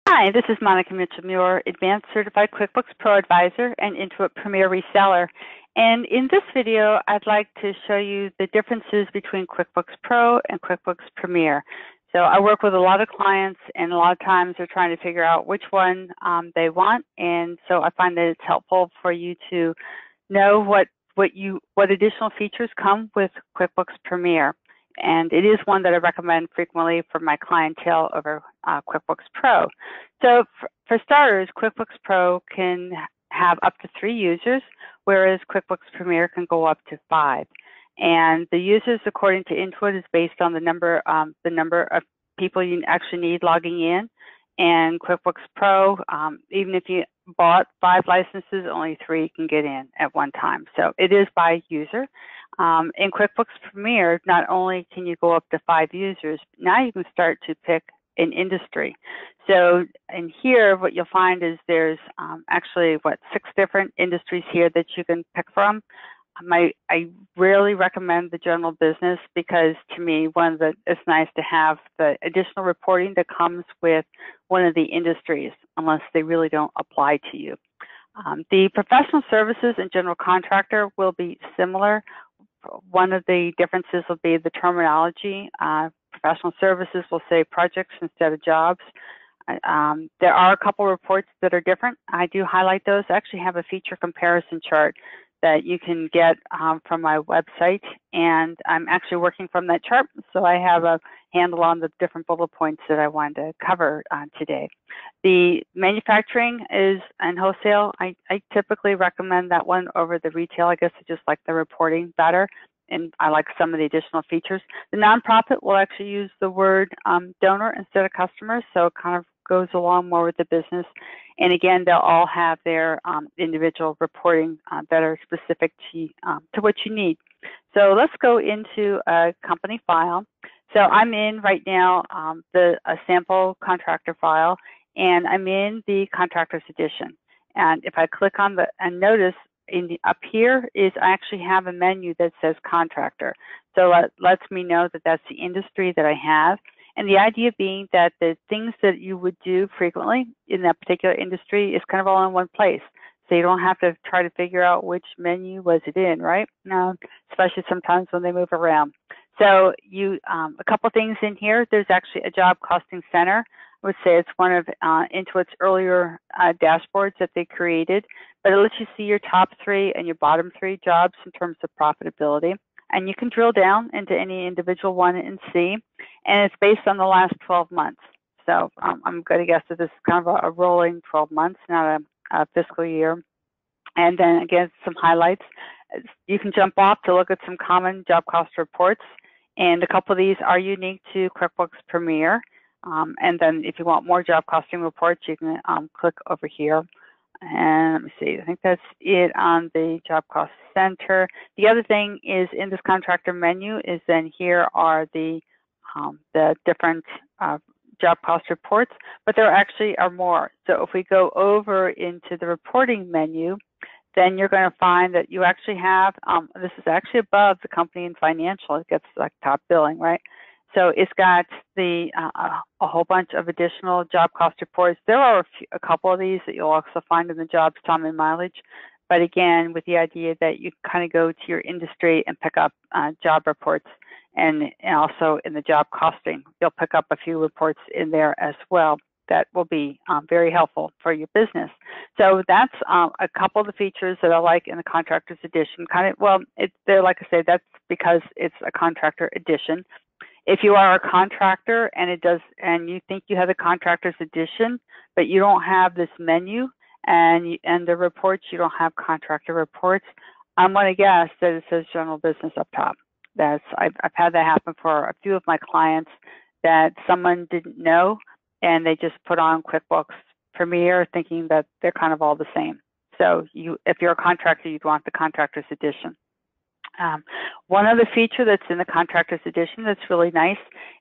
Hi, this is Monica Mitchell-Muir, Advanced Certified QuickBooks Pro Advisor and Intuit Premier Reseller. And in this video, I'd like to show you the differences between QuickBooks Pro and QuickBooks Premier. So I work with a lot of clients, and a lot of times they're trying to figure out which one they want. And so I find that it's helpful for you to know what additional features come with QuickBooks Premier. And it is one that I recommend frequently for my clientele over QuickBooks Pro. So for starters, QuickBooks Pro can have up to 3 users, whereas QuickBooks Premier can go up to 5. And the users, according to Intuit, is based on the number of people you actually need logging in. And QuickBooks Pro, even if you bought 5 licenses, only 3 can get in at one time. So it is by user. In QuickBooks Premier, not only can you go up to 5 users, now you can start to pick an industry. So in here, what you'll find is there's actually, 6 different industries here that you can pick from. I rarely recommend the general business because, to me, it's nice to have the additional reporting that comes with one of the industries, unless they really don't apply to you. The professional services and general contractor will be similar. One of the differences will be the terminology. Professional services will say projects instead of jobs. There are a couple reports that are different. I do highlight those. I actually have a feature comparison chart that you can get from my website, and I'm actually working from that chart, so I have a handle on the different bullet points that I wanted to cover today. The manufacturing and wholesale, I typically recommend that one over the retail. I guess I just like the reporting better, and I like some of the additional features. The nonprofit will actually use the word donor instead of customer, so it kind of goes along more with the business. And again, they'll all have their individual reporting that are specific to what you need. So let's go into a company file. So I'm in right now a sample contractor file, and I'm in the Contractors Edition. And if I click on and notice up here is I actually have a menu that says contractor. So it lets me know that that's the industry that I have. And the idea being that the things that you would do frequently in that particular industry is kind of all in one place. So you don't have to try to figure out which menu was it in, right? Especially sometimes when they move around. So a couple things in here. There's actually a job costing center. I would say it's one of Intuit's earlier dashboards that they created, but it lets you see your top 3 and your bottom 3 jobs in terms of profitability. And you can drill down into any individual one and see, and it's based on the last 12 months. So I'm going to guess that this is kind of a rolling 12 months, not a fiscal year. And then again, some highlights. You can jump off to look at some common job cost reports, and a couple of these are unique to QuickBooks Premier. And then if you want more job costing reports, you can click over here. And let me see, I think that's it on the Job Cost Center. The other thing is in this contractor menu is then here are the different job cost reports, but there actually are more. So if we go over into the reporting menu, then you're going to find that you actually have, this is actually above the company and financial. It gets like top billing, right? So it's got a whole bunch of additional job cost reports. There are a couple of these that you'll also find in the jobs, time, and mileage. But again, with the idea that you kind of go to your industry and pick up job reports, and also in the job costing, you'll pick up a few reports in there as well that will be very helpful for your business. So that's a couple of the features that I like in the Contractors Edition. They're like I say, that's because it's a Contractor Edition. If you are a contractor and you think you have the Contractors Edition, but you don't have this menu and the reports, you don't have contractor reports, I'm going to guess that it says general business up top. I've had that happen for a few of my clients, that someone didn't know and they just put on QuickBooks Premier thinking that they're kind of all the same. So if you're a contractor, you'd want the Contractors Edition. One other feature that's in the Contractors Edition that's really nice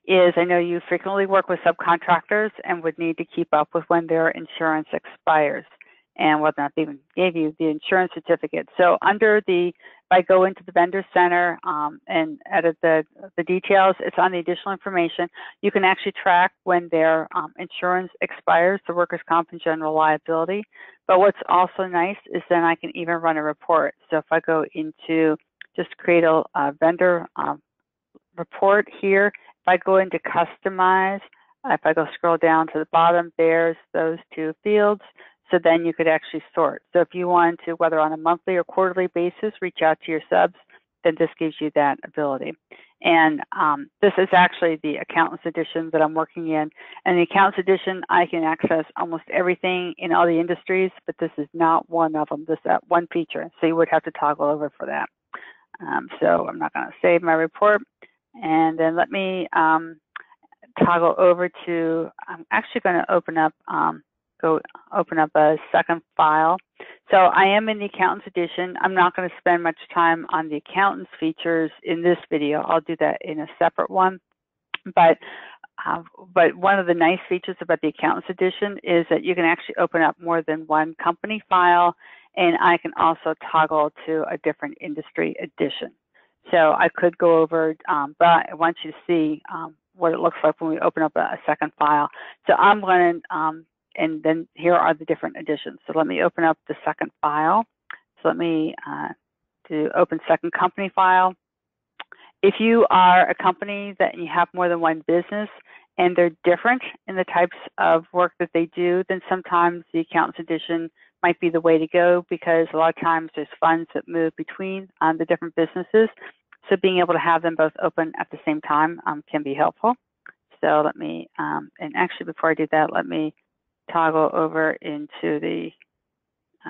is I know you frequently work with subcontractors and would need to keep up with when their insurance expires. and whether or not they even gave you the insurance certificate. So under the, if I go into the vendor center and edit the details, it's on the additional information. You can actually track when their insurance expires, the workers' comp and general liability. But what's also nice is then I can even run a report. So if I go into just create a vendor report here, if I go into customize, if I go scroll down to the bottom, there's those two fields. So then you could actually sort. So if you want to, whether on a monthly or quarterly basis, reach out to your subs, then this gives you that ability. And this is actually the Accountants Edition that I'm working in. And the Accountants Edition, I can access almost everything in all the industries, but this is not one of them. This is that one feature. So you would have to toggle over for that. So I'm not going to save my report. And then let me toggle over to, I'm actually going to open up, go open up a second file. So I am in the Accountants Edition. I'm not going to spend much time on the Accountants features in this video. I'll do that in a separate one. But one of the nice features about the Accountants Edition is that you can actually open up more than one company file, and I can also toggle to a different industry edition. So I could go over, but I want you to see what it looks like when we open up a second file. So I'm going to, and then here are the different editions. So let me open up the second file. So let me do open second company file. If you are a company that you have more than one business and they're different in the types of work that they do, then sometimes the Accountants Edition might be the way to go, because a lot of times there's funds that move between the different businesses. So being able to have them both open at the same time can be helpful. So let me, and actually before I do that, let me toggle over into the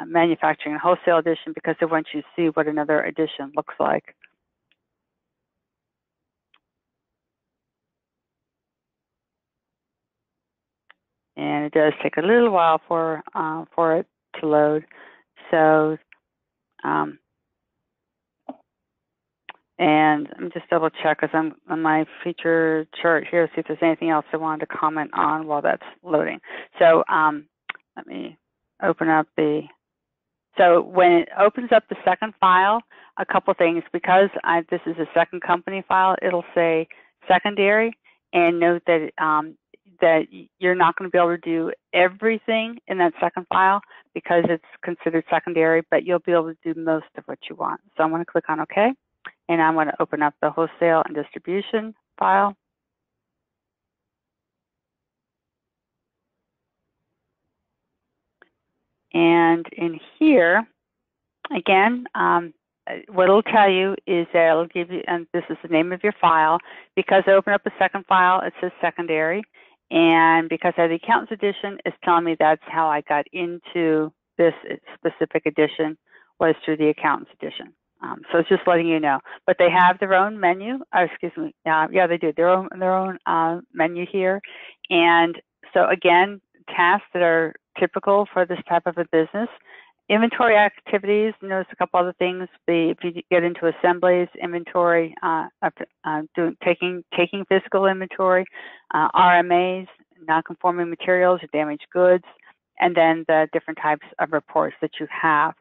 Manufacturing and Wholesale Edition, because I want you to see what another edition looks like. And it does take a little while for it to load. So, and let me just double check, because I'm on my feature chart here, see if there's anything else I wanted to comment on while that's loading. So let me open up the, so when it opens up the second file, a couple things, because this is a second company file, it'll say secondary, and note that that you're not going to be able to do everything in that second file because it's considered secondary, but you'll be able to do most of what you want. So I'm going to click on OK, and I'm going to open up the wholesale and distribution file. And in here, again, what it'll tell you is that it'll give you, and this is the name of your file. Because I open up a second file, it says secondary. And because I have the Accountants Edition, it's telling me that's how I got into this specific edition, was through the Accountants Edition. So it's just letting you know. But they have their own menu. Excuse me. Yeah, they do their own menu here. And so again, tasks that are typical for this type of a business. Inventory activities, notice a couple other things. If you get into assemblies, inventory, taking physical inventory, RMAs, non-conforming materials or damaged goods, and then the different types of reports that you have.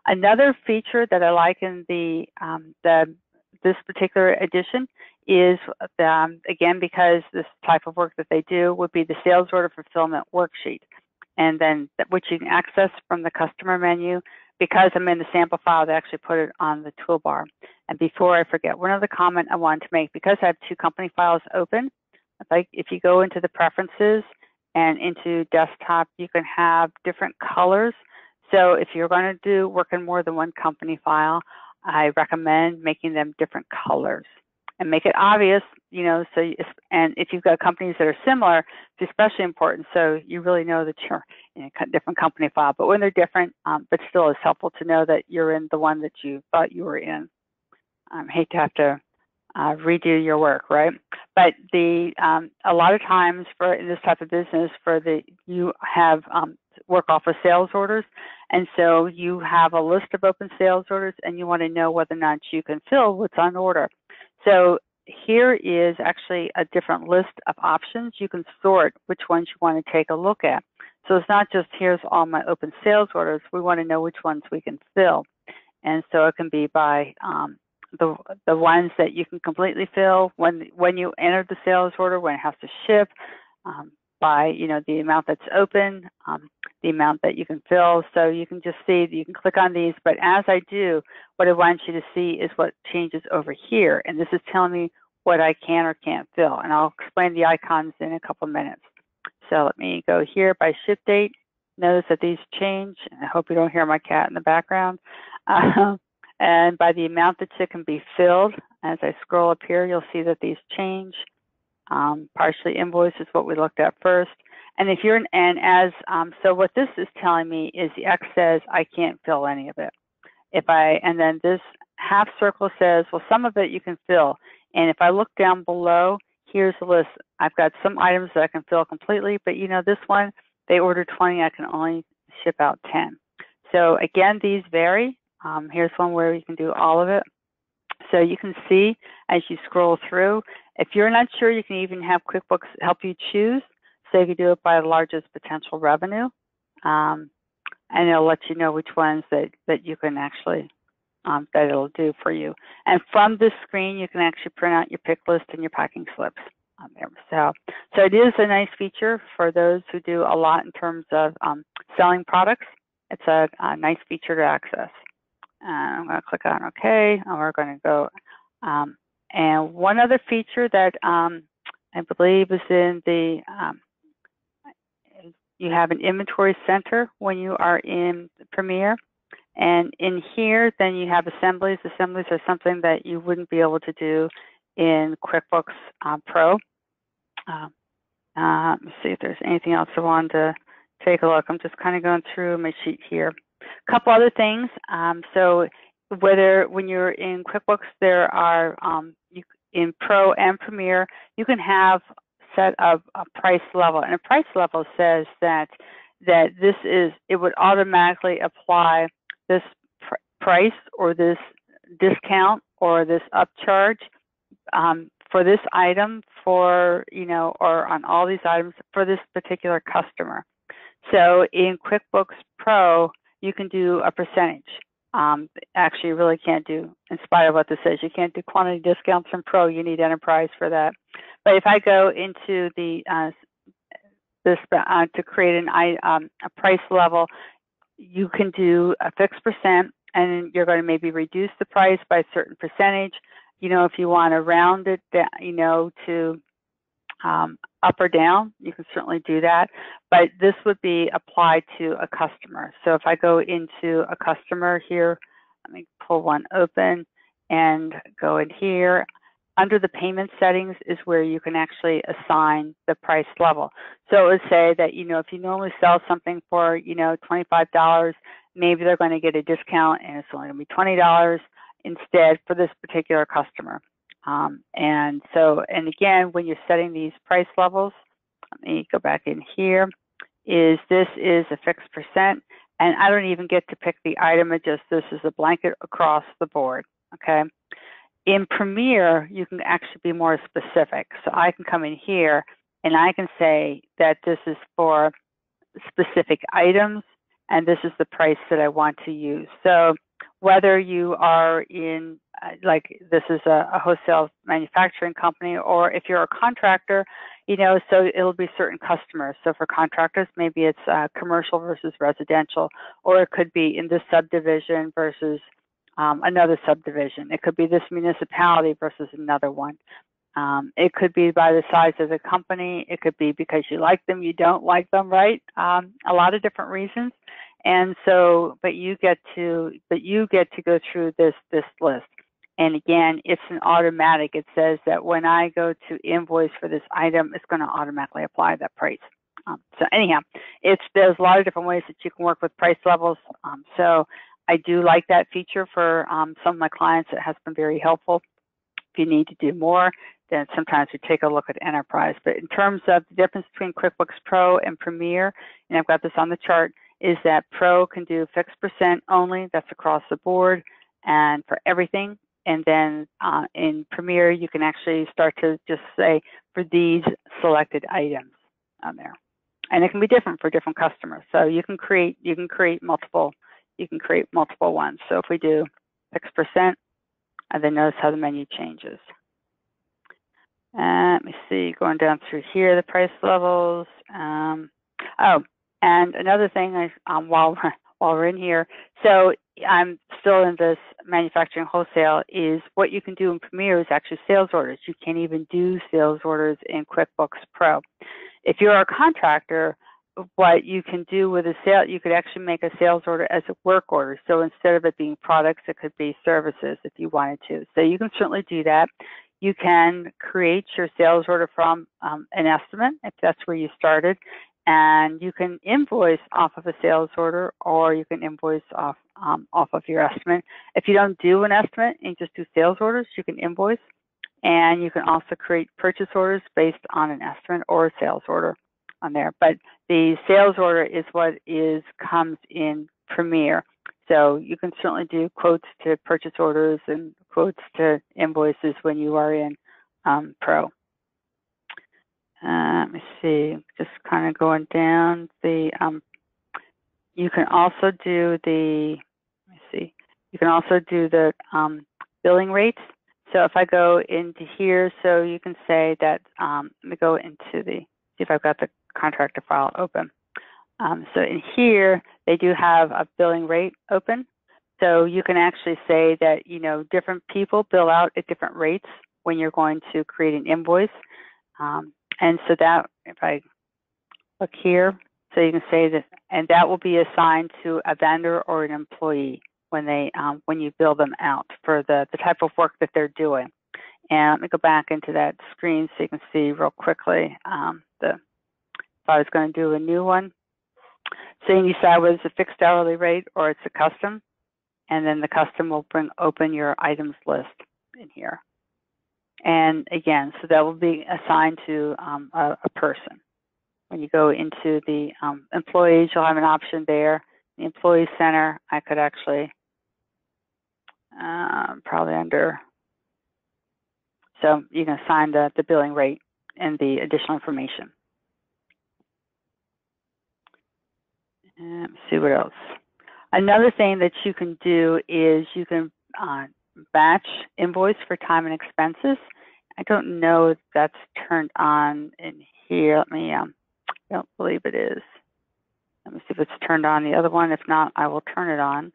Another feature that I like in this particular edition is, again, because this type of work that they do would be the sales order fulfillment worksheet. And then which you can access from the customer menu. Because I'm in the sample file, they actually put it on the toolbar. And before I forget, one other comment I wanted to make, because I have two company files open, if you go into the preferences and into desktop, you can have different colors. So if you're going to work in more than one company file, I recommend making them different colors. And make it obvious, you know, so, and if you've got companies that are similar, it's especially important, so you really know that you're in a different company file. But when they're different, but still it's helpful to know that you're in the one that you thought you were in. I hate to have to redo your work, right? But a lot of times for in this type of business, you have work off of sales orders, and so you have a list of open sales orders, and you want to know whether or not you can fill what's on order. So here is actually a different list of options. You can sort which ones you want to take a look at. So it's not just here's all my open sales orders. We want to know which ones we can fill. And so it can be by the ones that you can completely fill when you enter the sales order, when it has to ship, by the amount that's open, the amount that you can fill. So you can just see, you can click on these, but as I do, what I want you to see is what changes over here. And this is telling me what I can or can't fill. And I'll explain the icons in a couple minutes. So let me go here by ship date. Notice that these change. I hope you don't hear my cat in the background. And by the amount that can be filled, as I scroll up here, you'll see that these change. Partially invoiced is what we looked at first. And if you're so what this is telling me is the X says I can't fill any of it. And then this half circle says, well, some of it you can fill. And if I look down below, here's the list. I've got some items that I can fill completely, but this one, they ordered 20, I can only ship out 10. So again, these vary. Here's one where you can do all of it. So you can see as you scroll through, if you're not sure, you can even have QuickBooks help you choose. So you can do it by the largest potential revenue. And it'll let you know which ones that you can actually, that it'll do for you. And from this screen, you can actually print out your pick list and your packing slips on there. So it is a nice feature for those who do a lot in terms of selling products. It's a nice feature to access. I'm going to click on OK, and we're going to go. And one other feature that I believe is in the, you have an inventory center when you are in Premier. And in here, then you have assemblies. Assemblies are something that you wouldn't be able to do in QuickBooks Pro. Let me see if there's anything else I wanted to take a look. I'm just kind of going through my sheet here. A couple other things. So when you're in QuickBooks, there are in Pro and Premier, you can have set of a price level, and a price level says that it would automatically apply this price or this discount or this upcharge for this item or on all these items for this particular customer. So in QuickBooks Pro, you can do a percentage. Actually, you really can't do, in spite of what this says, you can't do quantity discounts from Pro. You need Enterprise for that. But if I go into the to create a price level, you can do a fixed percent, and you're going to maybe reduce the price by a certain percentage. If you want to round it down, to up or down, you can certainly do that. But this would be applied to a customer. So if I go into a customer here, let me pull one open and go in here. Under the payment settings is where you can actually assign the price level. So it would say that, if you normally sell something for, $25, maybe they're going to get a discount and it's only going to be $20 instead for this particular customer. And again, when you're setting these price levels, let me go back in here, this is a fixed percent, and I don't even get to pick the item. This is a blanket across the board, okay? In Premier, you can actually be more specific. So I can come in here and I can say that this is for specific items and this is the price that I want to use. So whether you are in, this is a wholesale manufacturing company, or if you're a contractor, so it'll be certain customers. So for contractors, maybe it's commercial versus residential, or it could be in this subdivision versus another subdivision. It could be this municipality versus another one. It could be by the size of the company. It could be because you like them, you don't like them, right? A lot of different reasons. And so, but you get to go through this list. And again, it's an automatic. It says that when I go to invoice for this item, it's going to automatically apply that price. So anyhow, there's a lot of different ways that you can work with price levels. So I do like that feature for some of my clients. It has been very helpful. If you need to do more, then sometimes we take a look at Enterprise. But in terms of the difference between QuickBooks Pro and Premier, and I've got this on the chart, is that Pro can do fixed percent only. That's across the board and for everything. And then in Premier, you can actually start to just say for these selected items on there. and it can be different for different customers. So you can create multiple ones. So if we do 6%, and then notice how the menu changes. Let me see, going down through here, the price levels. Oh, and another thing, while we're in here, so I'm still in this manufacturing wholesale, is what you can do in Premier is actually sales orders. You can't even do sales orders in QuickBooks Pro. If you're a contractor, what you can do with a sale, you could actually make a sales order as a work order. So instead of it being products, it could be services if you wanted to. So you can certainly do that. You can create your sales order from an estimate if that's where you started, and you can invoice off of a sales order, or you can invoice off of your estimate. If you don't do an estimate and just do sales orders, you can invoice, and you can also create purchase orders based on an estimate or a sales order on there. But the sales order is what comes in Premier. So you can certainly do quotes to purchase orders and quotes to invoices when you are in Pro. Let me see, just kind of going down the, you can also do the, billing rates. So if I go into here, so you can say that, let me go into see if I've got the contractor file open. So in here, they do have a billing rate open. So you can actually say that, different people bill out at different rates when you're going to create an invoice. And so that, if I look here, so you can say that, and that will be assigned to a vendor or an employee when you bill them out for the type of work that they're doing. And let me go back into that screen so you can see real quickly if I was going to do a new one. So you decide whether it's a fixed hourly rate or it's a custom, and then the custom will open your items list in here. And again, so that will be assigned to a person. When you go into the employees, you'll have an option there. The Employee Center, I could actually probably under, so you can assign the billing rate and the additional information. And let's see what else. Another thing that you can do is you can batch invoice for time and expenses. I don't know if that's turned on in here. Let me, I don't believe it is. Let me see if it's turned on the other one. If not, I will turn it on.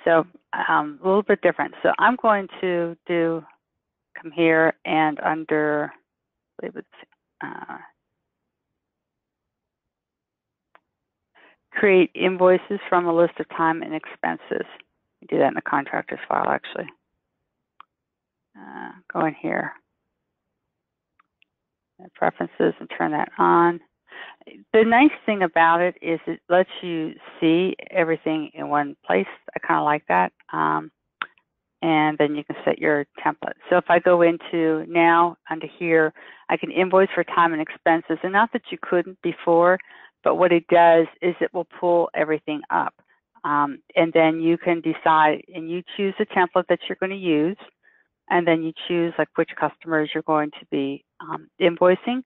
So a little bit different. So I'm going to come here and under, I believe it's, create invoices from a list of time and expenses. You do that in the contractors file, actually. Go in here, preferences, and turn that on. The nice thing about it is it lets you see everything in one place. I kind of like that. And then you can set your template. So if I go into now under here, I can invoice for time and expenses. And not that you couldn't before, but what it does is it will pull everything up. And then you can decide, and you choose the template that you're going to use. And then you choose like which customers you're going to be invoicing.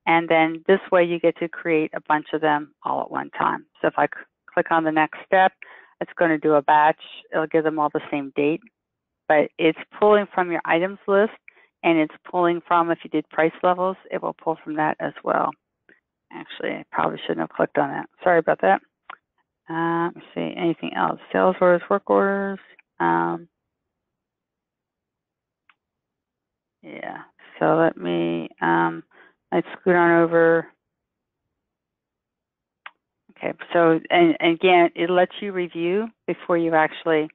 And then this way you get to create a bunch of them all at one time. So if I click on the next step, it's going to do a batch. It'll give them all the same date, but it's pulling from your items list, and it's pulling from, if you did price levels, it will pull from that as well. Actually, I probably shouldn't have clicked on that. Sorry about that. Let me see, anything else? Sales orders, work orders. Yeah, so let me, let's scoot on over. Okay, so, and again, it lets you review before you actually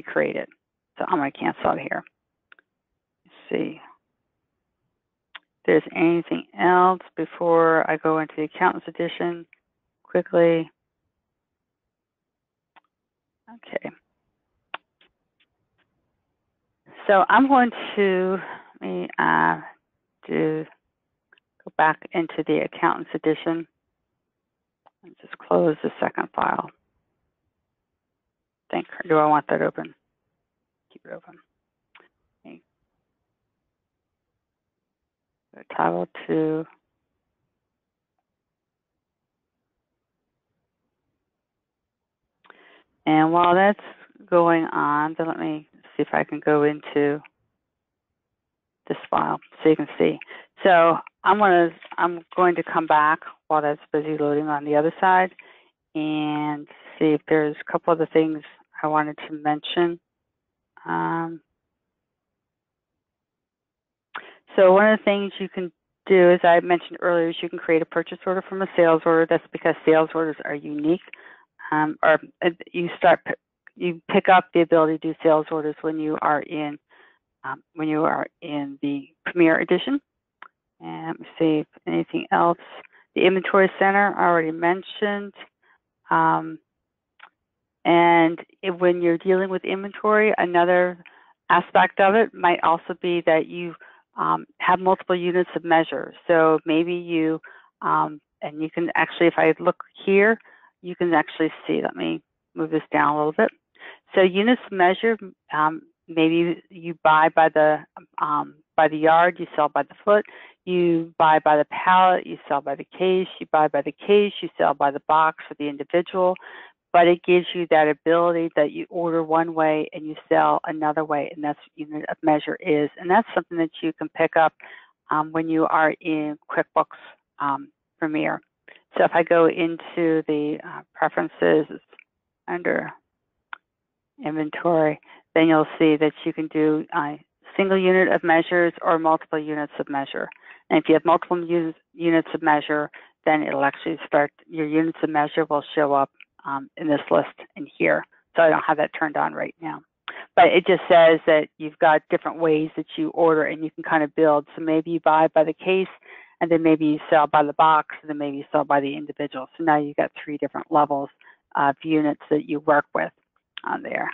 create it. So I'm going to cancel it here. Let's see if there's anything else before I go into the Accountants Edition quickly. Okay. So I'm going to go back into the Accountants Edition and just close the second file. Do I want that open? Keep it open. Okay. toggle to and while that's going on, then let me see if I can go into this file so you can see. So I'm going to come back while that's busy loading on the other side and see if there's a couple other things I wanted to mention. So one of the things you can do, as I mentioned earlier, is you can create a purchase order from a sales order. That's because sales orders are unique, or you pick up the ability to do sales orders when you are in the Premier Edition. And let me see if anything else. The Inventory Center I already mentioned. And when you're dealing with inventory, another aspect of it might also be that you have multiple units of measure. So maybe you, and you can actually, if I look here, you can actually see, let me move this down a little bit. So units of measure, maybe you buy by the yard, you sell by the foot, you buy by the pallet, you sell by the case, you buy by the case, you sell by the box for the individual. But it gives you that ability that you order one way and you sell another way, and that's what unit of measure is. And that's something that you can pick up when you are in QuickBooks Premier. So if I go into the preferences under inventory, then you'll see that you can do a single unit of measures or multiple units of measure. And if you have multiple units of measure, then it'll actually start, your units of measure will show up in this list in here. So I don't have that turned on right now. But it just says that you've got different ways that you order and you can kind of build. So maybe you buy by the case, and then maybe you sell by the box, and then maybe you sell by the individual. So now you've got 3 different levels of units that you work with on there.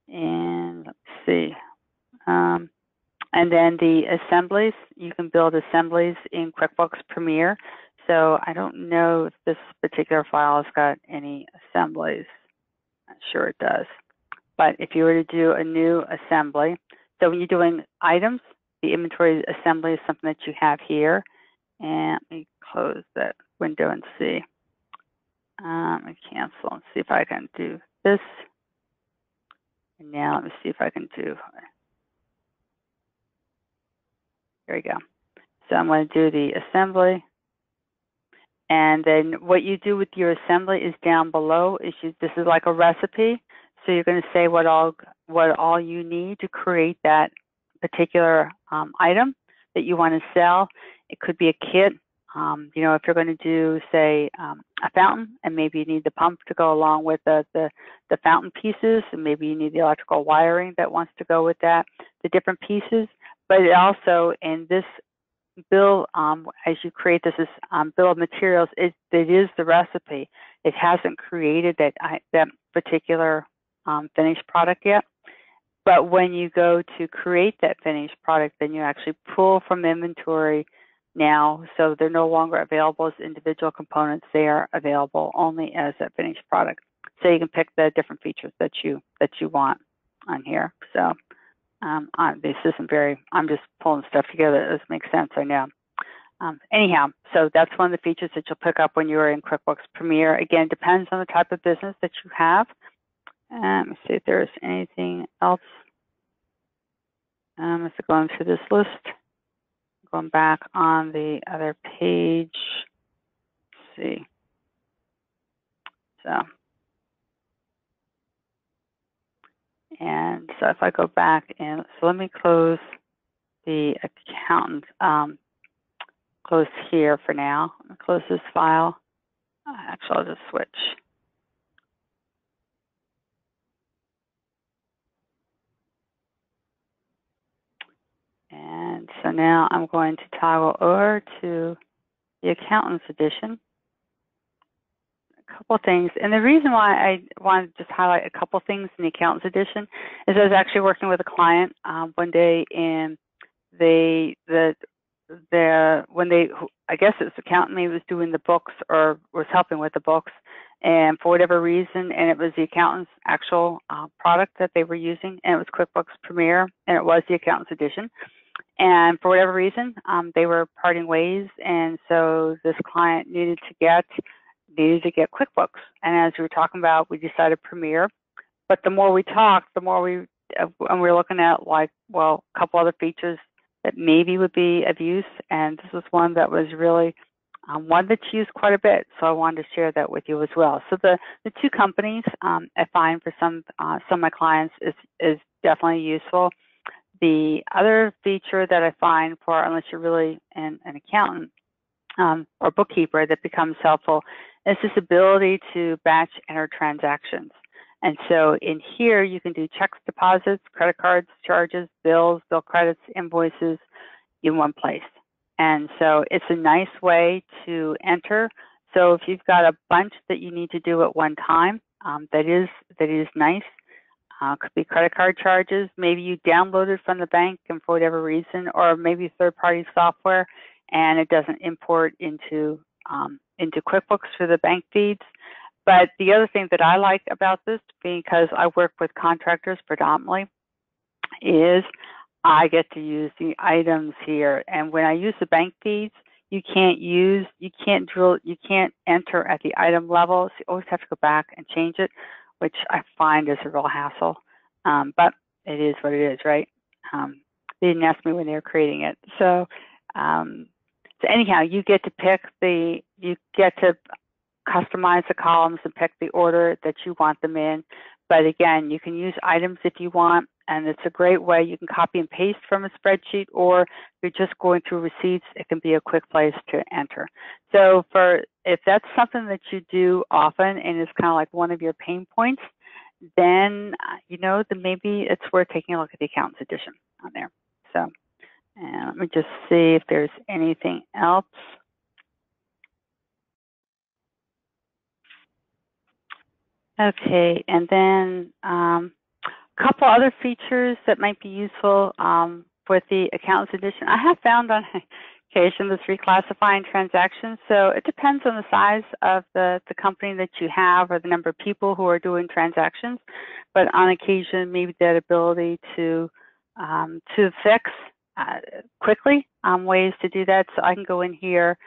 And let's see. And then the assemblies, you can build assemblies in QuickBooks Premier. So I don't know if this particular file has got any assemblies. I'm sure it does. But if you were to do a new assembly, so when you're doing items, the inventory assembly is something that you have here. And let me close that window and see. Let me cancel and see if I can do this. And now let me see if I can do, there we go. So I'm going to do the assembly. And then what you do with your assembly is down below. This is like a recipe. So you're going to say what all you need to create that particular item that you want to sell. It could be a kit. You know, if you're going to do, say, a fountain, and maybe you need the pump to go along with the fountain pieces, and maybe you need the electrical wiring that wants to go with that, the different pieces. But it also, in this bill, as you create this bill of materials, it is the recipe. It hasn't created that particular finished product yet. But when you go to create that finished product, then you actually pull from inventory now, so they're no longer available as individual components. They are available only as a finished product. So you can pick the different features that you want on here. So this isn't very, I'm just pulling stuff together. It doesn't make sense, I know. Anyhow, so that's one of the features that you'll pick up when you're in QuickBooks Premier. Again, depends on the type of business that you have. Let me see if there's anything else. If I go into this list, going back on the other page, let's see. And so if I go back and, so let me close the accountant, close here for now. I'll close this file. Actually, I'll just switch. And so now I'm going to toggle over to the Accountant's Edition. A couple things, and the reason why I wanted to just highlight a couple things in the Accountant's Edition is I was actually working with a client one day, and I guess it was the accountant maybe was doing the books or was helping with the books, and for whatever reason, and it was the accountant's actual product that they were using, and it was QuickBooks Premier, and it was the Accountant's Edition. And for whatever reason, they were parting ways, and so this client needed to get QuickBooks. And as we were talking about, we decided Premier. But the more we talked, the more we were looking at, like, well, a couple other features that maybe would be of use, and this was one that was really one that's used quite a bit. So I wanted to share that with you as well. So the two companies I find for some of my clients is definitely useful. The other feature that I find for, unless you're really an accountant or bookkeeper, that becomes helpful is this ability to batch enter transactions. And so in here, you can do checks, deposits, credit cards, charges, bills, bill credits, invoices in one place. And so it's a nice way to enter. So if you've got a bunch that you need to do at one time, that is nice. Could be credit card charges. Maybe you downloaded from the bank and for whatever reason, or maybe third-party software, and it doesn't import into QuickBooks for the bank feeds. But the other thing that I like about this, because I work with contractors predominantly, is I get to use the items here. And when I use the bank feeds, you can't enter at the item level. So you always have to go back and change it, which I find is a real hassle. But it is what it is, right? They didn't ask me when they were creating it. So anyhow, you get to customize the columns and pick the order that you want them in. But again, you can use items if you want, and it's a great way. You can copy and paste from a spreadsheet, or if you're just going through receipts, it can be a quick place to enter. So if that's something that you do often and is kind of like one of your pain points, then then maybe it's worth taking a look at the Accountants Edition on there. So, and let me just see if there's anything else. Okay, and then a couple other features that might be useful with the Accountants Edition. I have found on occasion this reclassifying transactions. So it depends on the size of the company that you have or the number of people who are doing transactions. But on occasion, maybe that ability to fix quickly ways to do that. So I can go in here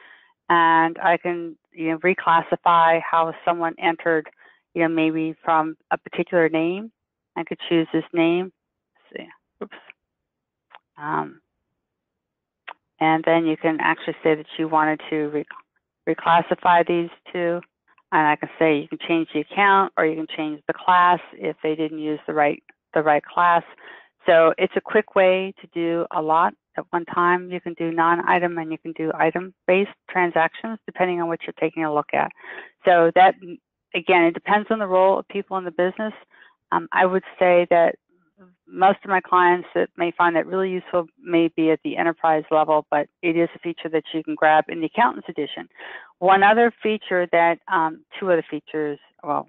and I can reclassify how someone entered, maybe from a particular name. I could choose this name. Let's see. Oops. And then you can actually say that you wanted to reclassify these two. And I can say you can change the account, or you can change the class if they didn't use the right class. So it's a quick way to do a lot at one time. You can do non-item and you can do item-based transactions depending on what you're taking a look at. So that, again, it depends on the role of people in the business. I would say that most of my clients that may find that really useful may be at the enterprise level, but it is a feature that you can grab in the Accountants Edition. One other feature that, two other features, well,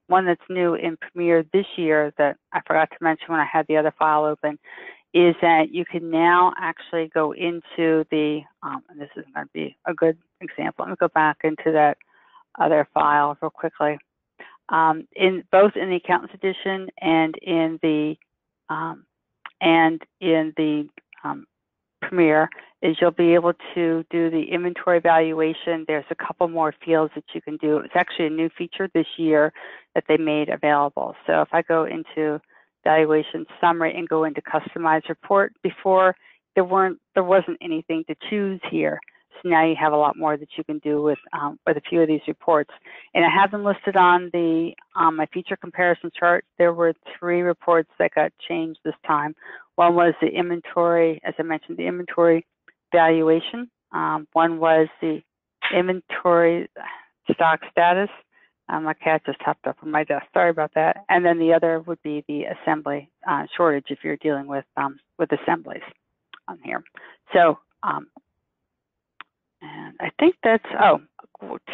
one that's new in Premier this year that I forgot to mention when I had the other file open, is that you can now actually go into the, and this is going to be a good example. Let me go back into that other file real quickly. In both in the Accountants Edition and in the Premier, is you'll be able to do the inventory valuation. There's a couple more fields that you can do. It's actually a new feature this year that they made available. So if I go into valuation summary and go into customize report, before there wasn't anything to choose here. So now you have a lot more that you can do with a few of these reports. And I have them listed on the my feature comparison chart. There were 3 reports that got changed this time. One was the inventory, as I mentioned, the inventory valuation. One was the inventory stock status. My cat just hopped up on my desk. Sorry about that. And then the other would be the assembly shortage if you're dealing with assemblies on here. So. And I think that's,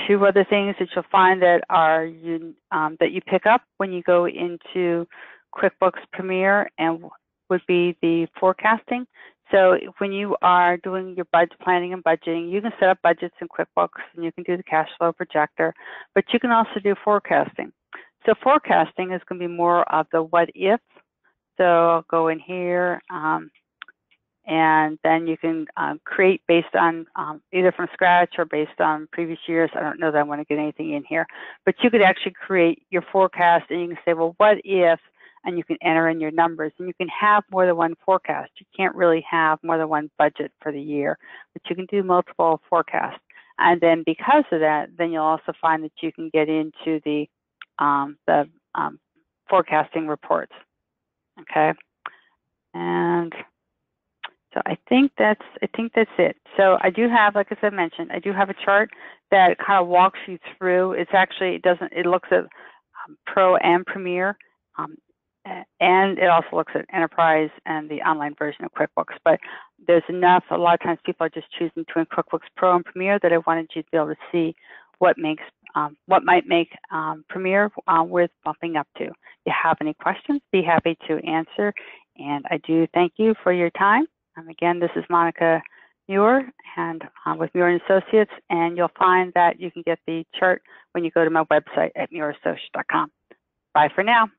2 other things that you'll find that are that you pick up when you go into QuickBooks Premier, and would be the forecasting. So when you are doing your budget planning and budgeting, you can set up budgets in QuickBooks and you can do the cash flow projector, but you can also do forecasting. So forecasting is going to be more of the what if. So I'll go in here and then you can create based on either from scratch or based on previous years. I don't know that I want to get anything in here, but you could actually create your forecast, and you can say, well, what if, and you can enter in your numbers, and you can have more than one forecast. You can't really have more than one budget for the year, but you can do multiple forecasts. And then because of that, then you'll also find that you can get into the forecasting reports. Okay, and so I think that's it. So I do have, like I mentioned, I do have a chart that kind of walks you through. It's actually, it looks at Pro and Premier, and it also looks at Enterprise and the online version of QuickBooks. But there's enough, a lot of times people are just choosing between QuickBooks Pro and Premier, that I wanted you to be able to see what might make Premier worth bumping up to. If you have any questions, be happy to answer. And I do thank you for your time. Again, this is Monica Muir and with Muir & Associates, and you'll find that you can get the chart when you go to my website at muirassociates.com. Bye for now.